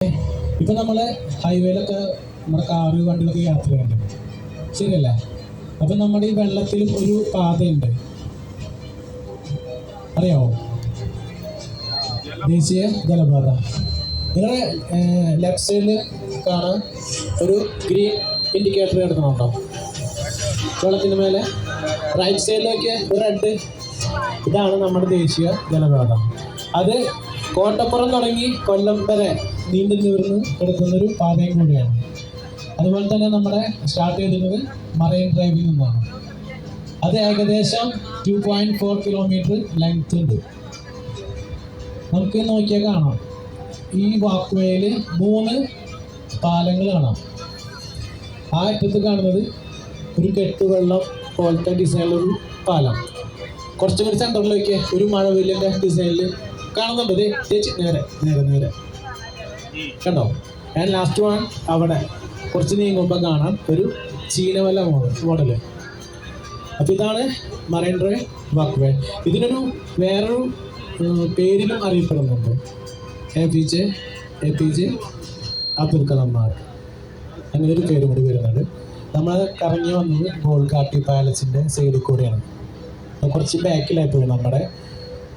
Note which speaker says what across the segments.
Speaker 1: ഇപ്പം നമ്മൾ ഹൈവേയിലൊക്കെ നമ്മുടെ കാറ് വണ്ടികളൊക്കെ യാത്ര ചെയ്യുന്നുണ്ട്, ശരിയല്ലേ? അപ്പം നമ്മുടെ ഈ വെള്ളത്തിലും ഒരു പാതയുണ്ട്, അറിയാമോ? ദേശീയ ജലപാത. നിങ്ങളുടെ ലെഫ്റ്റ് സൈഡിൽ കാണാൻ ഒരു ഗ്രീൻ ഇൻഡിക്കേറ്റർ കിടക്കുന്നുണ്ടോ വെള്ളത്തിന് മേലെ? റൈറ്റ് സൈഡിലേക്ക് ഒരു റെഡ്. ഇതാണ് നമ്മുടെ ദേശീയ ജലപാത. അത് കോട്ടപ്പുറം തുടങ്ങി കൊല്ലം വരെ നീണ്ടു നിവർന്ന് കിടക്കുന്നൊരു പാതയും കൂടിയാണ്. അതുപോലെ തന്നെ നമ്മുടെ സ്റ്റാർട്ട് ചെയ്തിരുന്നത് മറൈൻ ഡ്രൈവിൽ നിന്നാണ്. അത് ഏകദേശം 2.4 കിലോമീറ്റർ ലെങ്ത് ഉണ്ട്. നമുക്ക് നോക്കിയാൽ കാണാം, ഈ വാക്ക് വേയിൽ 3 പാലങ്ങൾ കാണാം. ആ അറ്റത്ത് കാണുന്നത് ഒരു കെട്ടുവെള്ളം പോലത്തെ ഡിസൈനിലൊരു പാലം. കുറച്ചും കൂടി സെൻറ്ററിലേക്ക് ഒരു മഴവില്ലിൻ്റെ ഡിസൈനിൽ കാണുന്നുണ്ട്. ചേച്ചി നേരെ നേരെ നേരെ കണ്ടോ? ഞാൻ ലാസ്റ്റ് വൺ അവിടെ കുറച്ച് നീങ്ങുമ്പോൾ കാണാം ഒരു ചീനവല്ല മോഡല്. അപ്പോൾ ഇതാണ് മറൈൻ ഡ്രൈവ് വാക്ക് വേ. ഇതിനൊരു വേറൊരു പേരിലും അറിയപ്പെടുന്നുണ്ട്, APJ അബ്ദുൽ കലാം മാർഗ്. അങ്ങനെ ഒരു പേര് കൂടി വരുന്നുണ്ട്. നമ്മൾ കറങ്ങി വന്നത് ഗോൾഘാട്ടി പാലസിൻ്റെ സൈഡിൽ കൂടെയാണ്. കുറച്ച് ബാക്കിലായി പോയി നമ്മുടെ.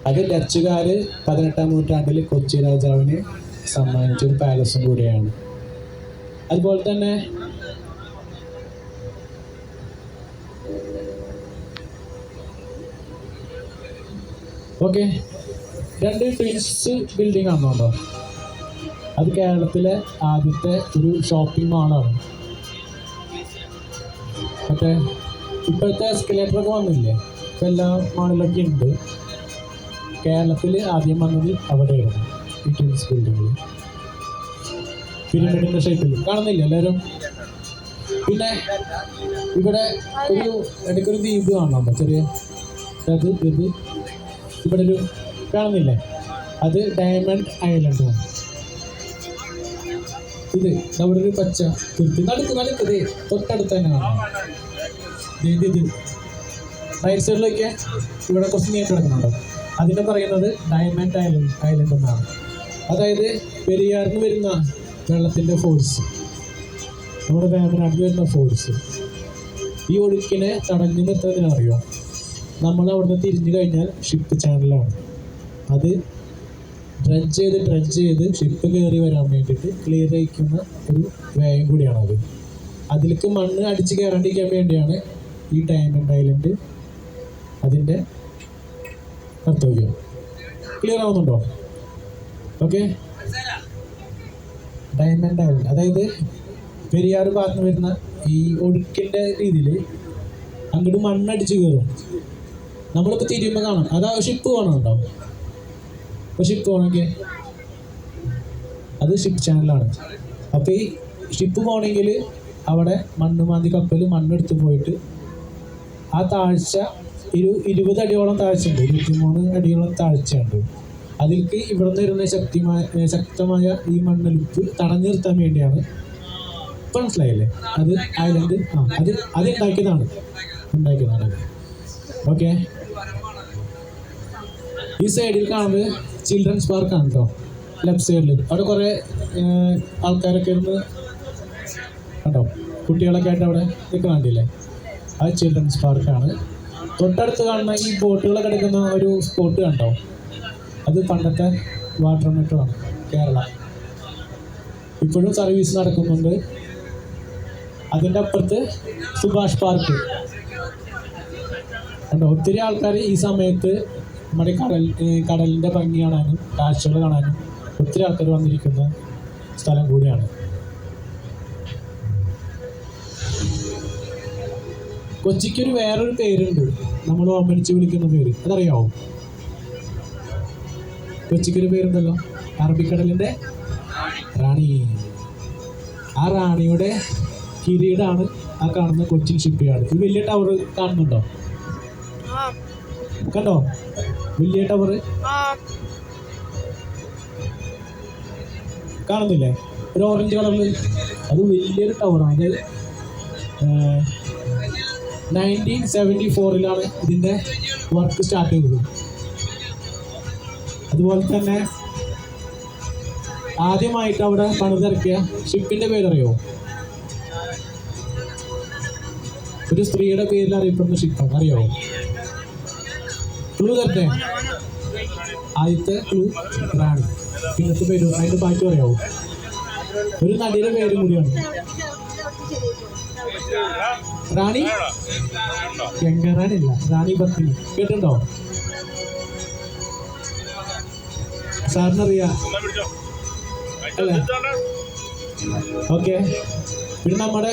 Speaker 1: അത് ഡച്ചുകാർ 18ാം നൂറ്റാണ്ടിൽ കൊച്ചി രാജാവിന് സമ്മാനിച്ചൊരു പാലസും കൂടിയാണ്. അതുപോലെ തന്നെ ഓക്കെ, 2 ട്വിൻസ് ബിൽഡിംഗ് ആണെന്നുണ്ടോ? അത് കേരളത്തിലെ ആദ്യത്തെ ഒരു ഷോപ്പിംഗ് മാളാണ്. മറ്റേ ഇപ്പോഴത്തെ എസ്കലേറ്ററൊക്കെ വന്നില്ലേ, ഇപ്പം എല്ലാ മാളിലൊക്കെ ഉണ്ട്. കേരളത്തിൽ ആദ്യം വന്നത് അവിടെയായിരുന്നു, ഈ ട്വിൻസ് ബിൽഡിങ്ങിൽ, പിരമിഡിൻ്റെ ഷേപ്പിൽ കാണുന്നില്ല എല്ലാവരും. പിന്നെ ഇവിടെ ഇടയ്ക്കൊരു ദ്വീപ് കാണുന്നുണ്ടോ ചെറിയ? അത് ഇവിടെ ഒരു കാണുന്നില്ലേ, അത് ഡയമണ്ട് ഐലൻഡാണ്. ഇത് അവിടെ ഒരു പച്ച തുരുത്തി നടുക്കതേ തൊട്ടടുത്ത് തന്നെ കാണാം. ഇത് റൈറ്റ് സൈഡിലേക്ക് ഇവിടെ കുറച്ച് നീട്ട് കിടക്കുന്നുണ്ടോ, അതിനെ പറയുന്നത് ഡയമണ്ട് ഐലൻഡ് എന്നാണ്. അതായത് പെരിയാറിന് വരുന്ന വെള്ളത്തിൻ്റെ ഫോഴ്സ്, നമ്മുടെ വേമ്പനാട്ടിൽ വരുന്ന ഫോഴ്സ് ഈ ഒഴുക്കിനെ തടഞ്ഞു നിർത്തുന്നതിനറിയോ? നമ്മൾ അവിടുന്ന് തിരിഞ്ഞു കഴിഞ്ഞാൽ ഷിപ്പ് ചാനലാണ്. അത് ഡ്രഡ്ജ് ചെയ്ത് ഷിപ്പ് കയറി വരാൻ വേണ്ടിയിട്ട് ക്ലിയർ ചെയ്യിക്കുന്ന ഒരു വേയം കൂടിയാണത്. അതിലേക്ക് മണ്ണ് അടിച്ച് കയറാണ്ടിരിക്കാൻ വേണ്ടിയാണ് ഈ ഡയമണ്ട് ഐലൻഡ് അതിൻ്റെ കർത്തവ്യം. ക്ലിയർ ആവുന്നുണ്ടോ? ഓക്കെ, ഡയമണ്ട് ഐലൻഡ് അതായത് പെരിയാർ ഭാഗത്ത് വരുന്ന ഈ ഒഴുക്കിൻ്റെ രീതിയിൽ അങ്ങോട്ട് മണ്ണടിച്ച് കയറും. നമ്മളിപ്പോൾ തിരിയുമ്പോൾ കാണാം, അതാ ഷിപ്പ് കാണുന്നുണ്ടോ? അപ്പോൾ ഷിപ്പ് പോകണമെങ്കിൽ അത് ഷിപ്പ് ചാനലാണ്. അപ്പോൾ ഈ ഷിപ്പ് പോകണമെങ്കിൽ അവിടെ മണ്ണ് മാന്തി കപ്പൽ മണ്ണെടുത്ത് പോയിട്ട് ആ താഴ്ച 20 അടിയോളം താഴ്ചയുണ്ട്, 23 അടിയോളം താഴ്ചയുണ്ട്. അതിലേക്ക് ഇവിടെ നിന്ന് വരുന്ന ശക്തമായ ഈ മണ്ണൊലിപ്പ് തടഞ്ഞു നിർത്താൻ വേണ്ടിയാണ്. ഇപ്പം മനസ്സിലായില്ലേ? അത് ഐലൻഡ് അത് ഉണ്ടാക്കിയതാണ്. ഓക്കെ, ഈ സൈഡിൽ കാണുന്നത് ചിൽഡ്രൻസ് പാർക്കാണ് കേട്ടോ. ലെഫ്റ്റ് സൈഡിൽ അവിടെ കുറേ ആൾക്കാരൊക്കെ ഇരുന്ന് കണ്ടോ, കുട്ടികളൊക്കെ ആയിട്ട് അവിടെ നിൽക്കുന്നുണ്ടല്ലേ, അത് ചിൽഡ്രൻസ് പാർക്കാണ്. തൊട്ടടുത്ത് കാണുന്ന ഈ ബോട്ടുകളൊക്കെ എടുക്കുന്ന ഒരു സ്പോട്ട് കണ്ടോ, അത് പണ്ടത്തെ വാട്ടർ മെട്രോയാണ് കേരള. ഇപ്പോഴും സർവീസ് നടക്കുന്നുണ്ട്. അതിൻ്റെ അപ്പുറത്ത് സുഭാഷ് പാർക്ക് കണ്ടോ. ഒത്തിരി ആൾക്കാർ ഈ സമയത്ത് നമ്മുടെ കടലിൻ്റെ ഭംഗി കാണാനും കാഴ്ചകൾ കാണാനും ഒത്തിരി ആൾക്കാർ വന്നിരിക്കുന്ന സ്ഥലം കൂടിയാണ്. കൊച്ചിക്കൊരു വേറൊരു പേരുണ്ട്, നമ്മൾ ഓമനിച്ച് വിളിക്കുന്ന പേര്, അതറിയാമോ? കൊച്ചിക്കൊരു പേരുണ്ടല്ലോ, അറബിക്കടലിൻ്റെ റാണി. ആ റാണിയുടെ കിരീടമാണ് ആ കാണുന്ന കൊച്ചിൻ ഷിപ്പ് യാർഡ്. ഇത് വലിയ ടവർ കാണുന്നുണ്ടോ? കണ്ടോ വലിയ ടവർ കാണുന്നില്ലേ, ഒരു ഓറഞ്ച് കളറിൽ? അത് വലിയൊരു ടവറാണ്. അത് 1974 ഇതിൻ്റെ വർക്ക് സ്റ്റാർട്ട് ചെയ്തത്. അതുപോലെ തന്നെ ആദ്യമായിട്ട് അവിടെ പണിതിറക്കിയ ഷിപ്പിന്റെ പേരറിയോ? ഒരു സ്ത്രീയുടെ പേരിൽ അറിയപ്പെടുന്ന ഷിപ്പാണ്, അറിയോ? ക്ലൂ തരട്ടെ? ആദ്യത്തെ ക്ലൂ റാണി. പിന്നത്തെ പേര് അതിന്റെ ബാക്കി പറയാവോ? ഒരു നടിയുടെ പേരും കൂടിയാണ്. റാണി ഗംഗാറാണില്ല, റാണി പത്മിനി. കേട്ടിട്ടുണ്ടോ? സാറിനറിയാ അല്ലേ? ഓക്കെ. പിന്നെ നമ്മുടെ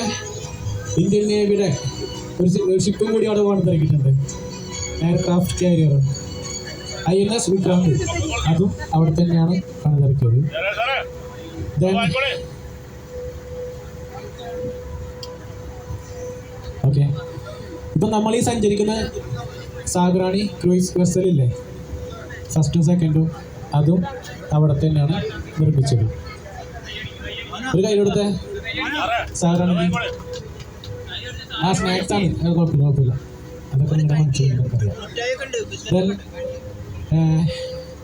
Speaker 1: ഇന്ത്യൻ നേവിയുടെ ഒരു ഷിപ്പും കൂടി അവിടെ പണിതിറക്കിയിട്ടുണ്ട്, എയർക്രാഫ്റ്റ് കാരിയർ INS വിക്രാന്ത്. അതും അവിടെ തന്നെയാണ് പണിതിറക്കിയത്. ഓക്കെ. ഇപ്പൊ നമ്മൾ ഈ സഞ്ചരിക്കുന്ന സാഗറാണി ക്രൂയിസ് വെസലില്ലേ, ഫസ്റ്റും സെക്കൻഡും, അതും അവിടെ തന്നെയാണ് നിർമ്മിച്ചത്. ഒരു കയ്യിലെടുത്ത സാഗറാണി ആ സ്നാക്സ് ആണ്, കുഴപ്പമില്ല കുഴപ്പമില്ല, അതൊക്കെ നിങ്ങളുടെ മനസ്സിലാക്കാം.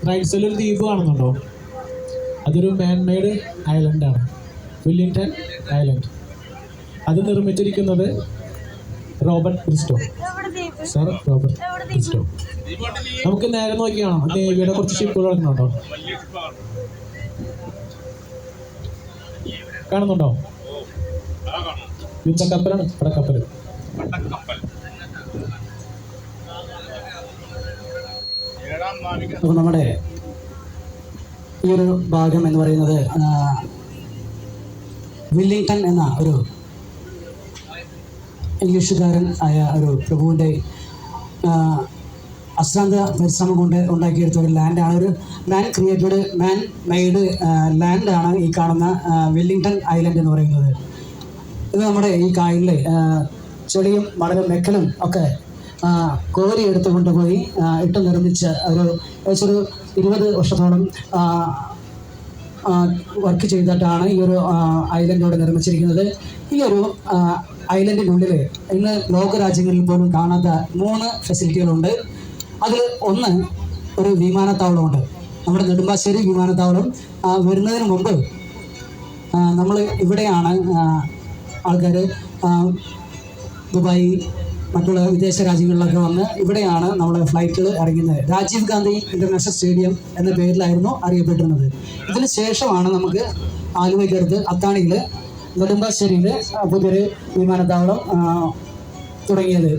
Speaker 1: റൈറ്റ് സൈഡിൽ ഒരു ദ്വീപ് കാണുന്നുണ്ടോ? അതൊരു മാൻമെയ്ഡ് ഐലൻഡാണ്, വില്ലിംഗ്ടൺ ഐലൻഡ്. അത് നിർമ്മിച്ചിരിക്കുന്നത് Robert Bristow, sir Robert Bristow. നമുക്ക് നേരെ നോക്കി കാണാം, നേവിയുടെ കുറച്ച് ഷിപ്പുകൾ കാണുന്നുണ്ടോ? കാണുന്നുണ്ടോ? യുദ്ധക്കപ്പലാണ്, പടക്കപ്പൽ.
Speaker 2: അപ്പോൾ നമ്മുടെ ഈ ഒരു ഭാഗം എന്ന് പറയുന്നത് വില്ലിംഗ്ടൺ എന്ന ഒരു ഇംഗ്ലീഷുകാരൻ ആയ ഒരു പ്രഭുവിൻ്റെ അശ്രാന്ത പരിശ്രമം കൊണ്ട് ഉണ്ടാക്കിയെടുത്ത ഒരു ലാൻഡാണ്, ഒരു മാൻ മെയ്ഡ് ലാൻഡാണ് ഈ കാണുന്ന വില്ലിംഗ്ടൺ ഐലൻഡ് എന്ന് പറയുന്നത്. ഇത് നമ്മുടെ ഈ കായലിലെ ചെളിയും മണലും മെക്കലും ഒക്കെ കോരി എടുത്ത് കൊണ്ടുപോയി ഇട്ട് നിർമ്മിച്ച ഏകദേശം 20 വർഷത്തോളം വർക്ക് ചെയ്തിട്ടാണ് ഈ ഒരു ഐലൻഡ് ഇവിടെ നിർമ്മിച്ചിരിക്കുന്നത്. ഈ ഒരു ഐലൻഡിനുള്ളിൽ ഇന്ന് ലോകരാജ്യങ്ങളിൽ പോലും കാണാത്ത 3 ഫെസിലിറ്റികളുണ്ട്. അതിൽ ഒന്ന് ഒരു വിമാനത്താവളമുണ്ട്, നമ്മുടെ നെടുമ്പാശ്ശേരി വിമാനത്താവളം. വരുന്നതിന് മുമ്പ് നമ്മൾ ഇവിടെയാണ് ആൾക്കാർ ദുബായ് മറ്റുള്ള വിദേശ രാജ്യങ്ങളിലൊക്കെ വന്ന് ഇവിടെയാണ് നമ്മൾ ഫ്ലൈറ്റിൽ ഇറങ്ങുന്നത്. രാജീവ് ഗാന്ധി ഇൻ്റർനാഷണൽ സ്റ്റേഡിയം എന്ന പേരിലായിരുന്നു അറിയപ്പെട്ടിരുന്നത്. ഇതിന് ശേഷമാണ് നമുക്ക് ആലുവയ്ക്കടുത്ത് അത്താണിയിൽ നെടുമ്പാശ്ശേരിയിൽ പുതിയൊരു വിമാനത്താവളം തുടങ്ങിയത്.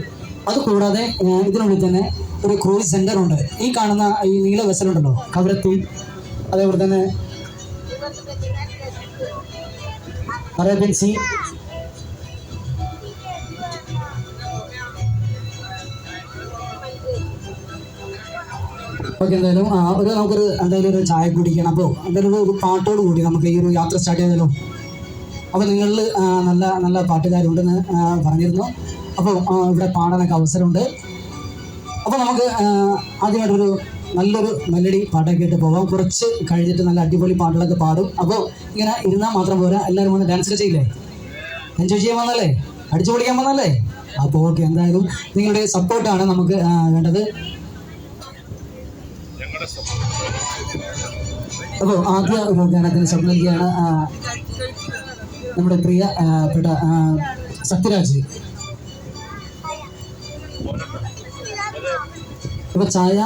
Speaker 2: അതുകൂടാതെ ഇതിനുള്ളിൽ തന്നെ ഒരു ക്രൂയിസ് സെൻ്റർ ഉണ്ട്. ഈ കാണുന്ന ഈ നീല വെസലുണ്ടല്ലോ, കവരത്തി, അതേപോലെ തന്നെ അറേബ്യൻ സീ, ഓക്കെ. എന്തായാലും നമുക്കൊരു ഒരു ചായ കുടിക്കണം. അപ്പോൾ എന്തായാലും ഒരു പാട്ടോട് കൂടി നമുക്ക് ഈ ഒരു യാത്ര സ്റ്റാർട്ട് ചെയ്താലോ? അപ്പോൾ നിങ്ങളിൽ നല്ല നല്ല പാട്ടുകാരുണ്ടെന്ന് പറഞ്ഞിരുന്നു. അപ്പോൾ ഇവിടെ പാടാനൊക്കെ അവസരമുണ്ട്. അപ്പോൾ നമുക്ക് ആദ്യമായിട്ടൊരു നല്ലൊരു മെലഡി പാട്ടൊക്കെ ഇട്ട് പോകാം. കുറച്ച് കഴിഞ്ഞിട്ട് നല്ല അടിപൊളി പാട്ടുകളൊക്കെ പാടും. അപ്പോൾ ഇങ്ങനെ ഇരുന്നാൽ മാത്രം പോരാ, എല്ലാവരും വന്ന് ഡാൻസൊക്കെ ചെയ്യില്ലേ? എൻജോയ് ചെയ്യാൻ വന്നല്ലേ? അടിച്ചു പൊളിക്കാൻ വന്നല്ലേ? അപ്പോൾ ഓക്കെ. എന്തായാലും നിങ്ങളുടെ സപ്പോർട്ടാണ് നമുക്ക് വേണ്ടത്. അപ്പോൾ ആദ്യ ഒരു ഗാനത്തിന് ശബ്ദം നൽകിയാണ് നമ്മുടെ പ്രിയപ്പെട്ട സത്യരാജ്. അപ്പോൾ ചായ